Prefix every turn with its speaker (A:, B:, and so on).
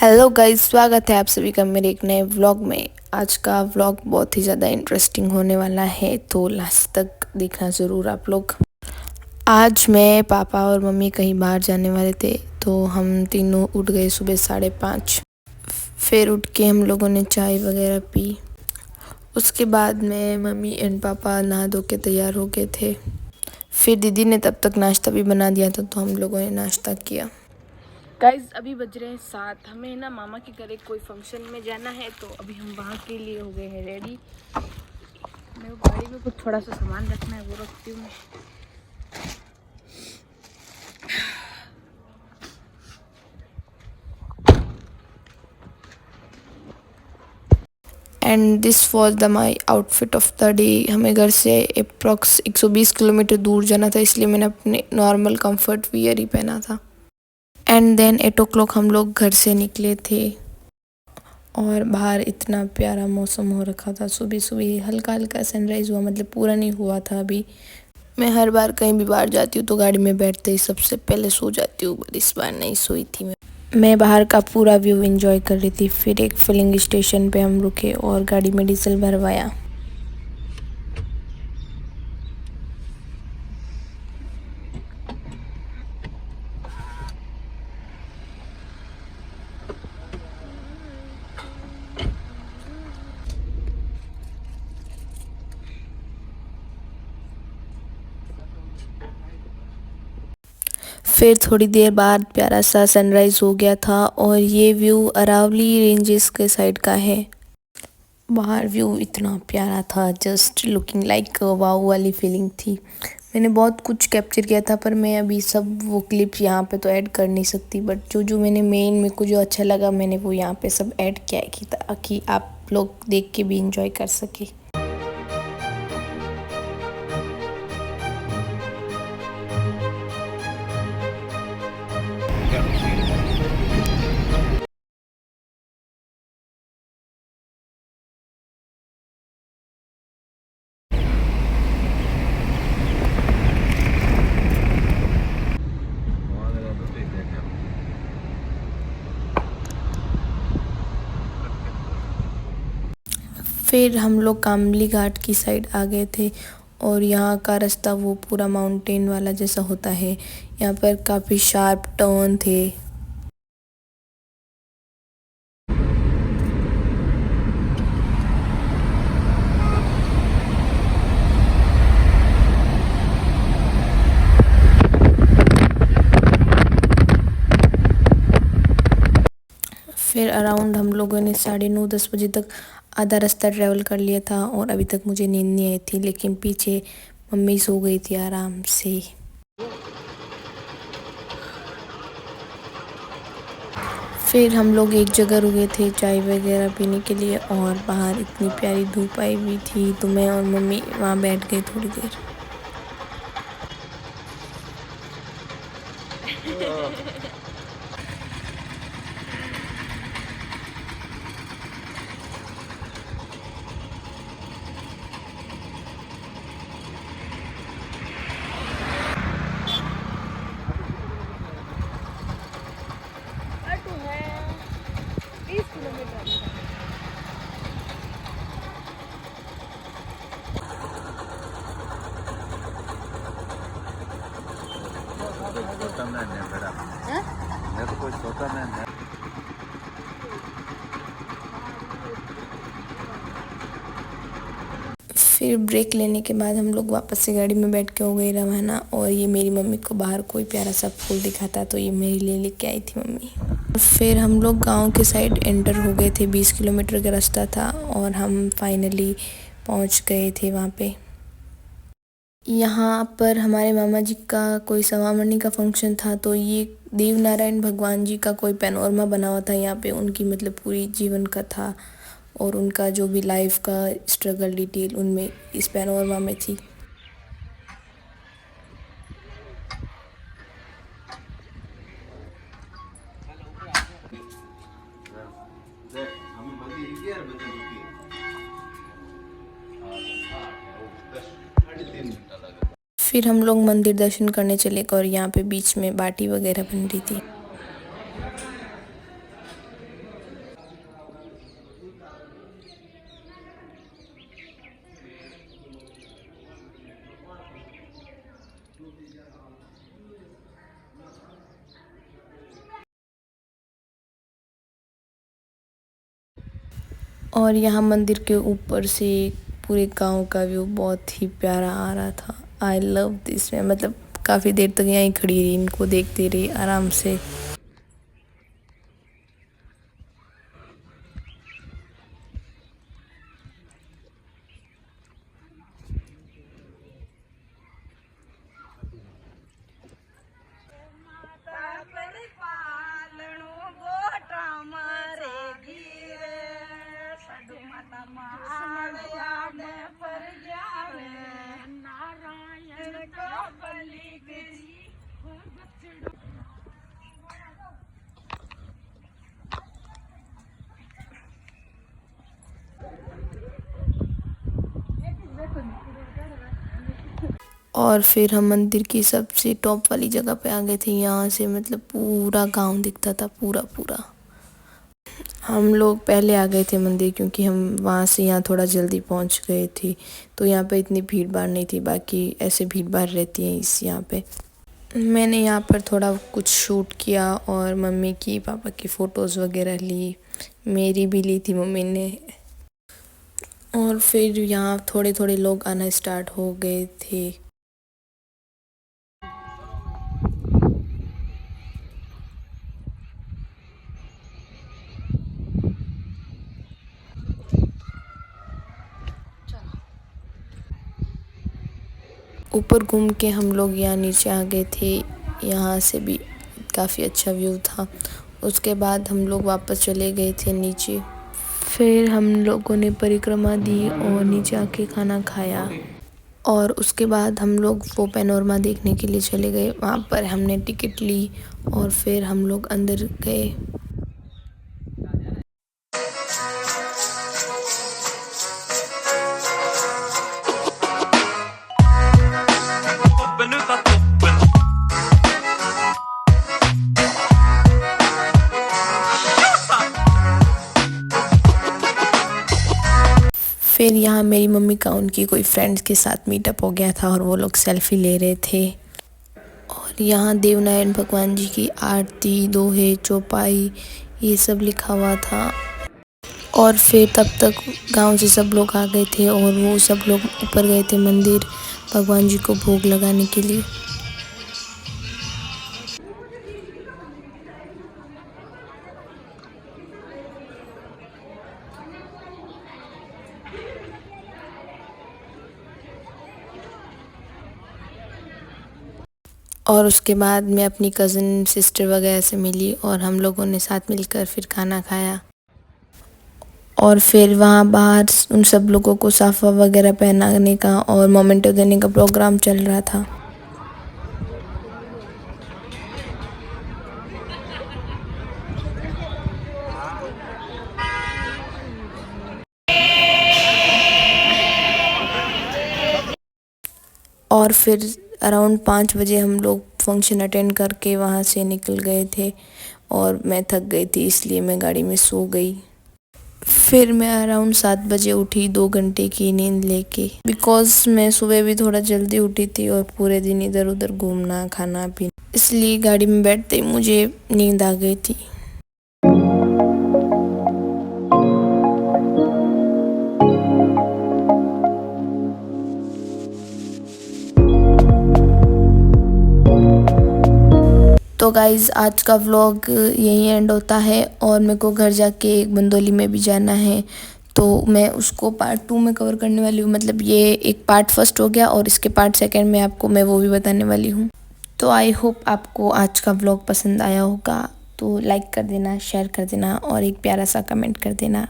A: Hello guys, स्वागत है आप सभी का मेरे एक नए व्लॉग में। आज का व्लॉग बहुत ही ज़्यादा इंटरेस्टिंग होने वाला है, तो लास्ट तक देखना ज़रूर आप लोग। आज मैं पापा और मम्मी कहीं बाहर जाने वाले थे, तो हम तीनों उठ गए सुबह 5:30। फिर उठ के हम लोगों ने चाय वगैरह पी। उसके बाद में मम्मी एंड पापा नहा धो के तैयार हो गए थे। फिर दीदी ने तब तक नाश्ता भी बना दिया था, तो हम लोगों ने नाश्ता किया। गाइज अभी बज रहे हैं 7। हमें ना मामा के घर एक कोई फंक्शन में जाना है, तो अभी हम वहाँ के लिए हो गए हैं रेडी। मेरे को गाड़ी में कुछ थोड़ा सा सामान रखना है, वो रखती हूँ मैं। And this was the my outfit of the day. हमें घर से अप्रॉक्स 120 किलोमीटर दूर जाना था, इसलिए मैंने अपने नॉर्मल कंफर्ट वियर ही पहना था। एंड देन 8 o'clock हम लोग घर से निकले थे, और बाहर इतना प्यारा मौसम हो रखा था। सुबह सुबह हल्का हल्का सनराइज़ हुआ, मतलब पूरा नहीं हुआ था अभी। मैं हर बार कहीं भी बाहर जाती हूँ तो गाड़ी में बैठते ही सबसे पहले सो जाती हूँ, पर इस बार नहीं सोई थी। मैं बाहर का पूरा व्यू एंजॉय कर रही थी। फिर एक फिलिंग स्टेशन पे हम रुके और गाड़ी में डीजल भरवाया। फिर थोड़ी देर बाद प्यारा सा सनराइज़ हो गया था, और ये व्यू अरावली रेंजेस के साइड का है। बाहर व्यू इतना प्यारा था, जस्ट लुकिंग लाइक वाओ वाली फीलिंग थी। मैंने बहुत कुछ कैप्चर किया था, पर मैं अभी सब वो क्लिप्स यहाँ पे तो ऐड कर नहीं सकती, बट जो मैंने मेरे को जो अच्छा लगा मैंने वो यहाँ पे सब ऐड किया है कि ताकि आप लोग देख के भी इंजॉय कर सके। फिर हम लोग कामली घाट की साइड आ गए थे, और यहाँ का रास्ता वो पूरा माउंटेन वाला जैसा होता है। यहाँ पर काफ़ी शार्प टर्न थे। फिर अराउंड हम लोगों ने 9:30-10 बजे तक आधा रास्ता ट्रैवल कर लिया था, और अभी तक मुझे नींद नहीं आई थी, लेकिन पीछे मम्मी सो गई थी आराम से। फिर हम लोग एक जगह रुके थे चाय वगैरह पीने के लिए, और बाहर इतनी प्यारी धूप आई हुई थी, तो मैं और मम्मी वहाँ बैठ गए थोड़ी देर। फिर ब्रेक लेने के बाद हम लोग वापस से गाड़ी में बैठ के हो गए रवाना, और ये मेरी मम्मी को बाहर कोई प्यारा सा फूल दिखा था, तो ये मेरे लिए लेके आई थी मम्मी। फिर हम लोग गांव के साइड एंटर हो गए थे। 20 किलोमीटर का रास्ता था, और हम फाइनली पहुंच गए थे वहाँ पे। यहाँ पर हमारे मामा जी का कोई सवामणी का फंक्शन था, तो ये देव नारायण भगवान जी का कोई पैनोरमा बना हुआ था यहाँ पे। उनकी मतलब पूरी जीवन कथा और उनका जो भी लाइफ का स्ट्रगल डिटेल उनमें इस पैनोरमा में थी। फिर हम लोग मंदिर दर्शन करने चले गए, और यहाँ पे बीच में बाटी वगैरह बन रही थी। और यहाँ मंदिर के ऊपर से पूरे गांव का व्यू बहुत ही प्यारा आ रहा था। I love this. मैं मतलब काफ़ी देर तक यहीं खड़ी रही, इनको देखती रही आराम से। और फिर हम मंदिर की सबसे टॉप वाली जगह पे आ गए थे। यहाँ से मतलब पूरा गांव दिखता था, पूरा पूरा। हम लोग पहले आ गए थे मंदिर, क्योंकि हम वहाँ से यहाँ थोड़ा जल्दी पहुँच गए थे, तो यहाँ पे इतनी भीड़ भाड़ नहीं थी। बाकी ऐसे भीड़ भाड़ रहती है इस यहाँ पे। मैंने यहाँ पर थोड़ा कुछ शूट किया और मम्मी की पापा की फ़ोटोज़ वगैरह ली, मेरी भी ली थी मम्मी ने। और फिर यहाँ थोड़े थोड़े लोग आना स्टार्ट हो गए थे। ऊपर घूम के हम लोग यहाँ नीचे आ गए थे। यहाँ से भी काफ़ी अच्छा व्यू था। उसके बाद हम लोग वापस चले गए थे नीचे। फिर हम लोगों ने परिक्रमा दी और नीचे आके खाना खाया। और उसके बाद हम लोग वो पैनोरमा देखने के लिए चले गए। वहाँ पर हमने टिकट ली और फिर हम लोग अंदर गए। फिर यहाँ मेरी मम्मी का उनकी कोई फ्रेंड्स के साथ मीटअप हो गया था और वो लोग सेल्फी ले रहे थे। और यहाँ देवनारायण भगवान जी की आरती, दोहे, चौपाई ये सब लिखा हुआ था। और फिर तब तक गांव से सब लोग आ गए थे और वो सब लोग ऊपर गए थे मंदिर भगवान जी को भोग लगाने के लिए। और उसके बाद मैं अपनी कज़न सिस्टर वगैरह से मिली और हम लोगों ने साथ मिलकर फिर खाना खाया। और फिर वहाँ बाहर उन सब लोगों को साफा वगैरह पहनाने का और मोमेंटो देने का प्रोग्राम चल रहा था। और फिर अराउंड 5 बजे हम लोग फंक्शन अटेंड करके वहाँ से निकल गए थे। और मैं थक गई थी, इसलिए मैं गाड़ी में सो गई। फिर मैं अराउंड 7 बजे उठी 2 घंटे की नींद लेके, बिकॉज़ मैं सुबह भी थोड़ा जल्दी उठी थी और पूरे दिन इधर उधर घूमना खाना पीना, इसलिए गाड़ी में बैठते ही मुझे नींद आ गई थी। तो गाइज़ आज का व्लॉग यहीं एंड होता है और मेरे को घर जाके एक बंदोली में भी जाना है, तो मैं उसको पार्ट 2 में कवर करने वाली हूँ। मतलब ये एक पार्ट फर्स्ट हो गया और इसके पार्ट सेकंड में आपको मैं वो भी बताने वाली हूँ। तो आई होप आपको आज का व्लॉग पसंद आया होगा। तो लाइक कर देना, शेयर कर देना और एक प्यारा सा कमेंट कर देना।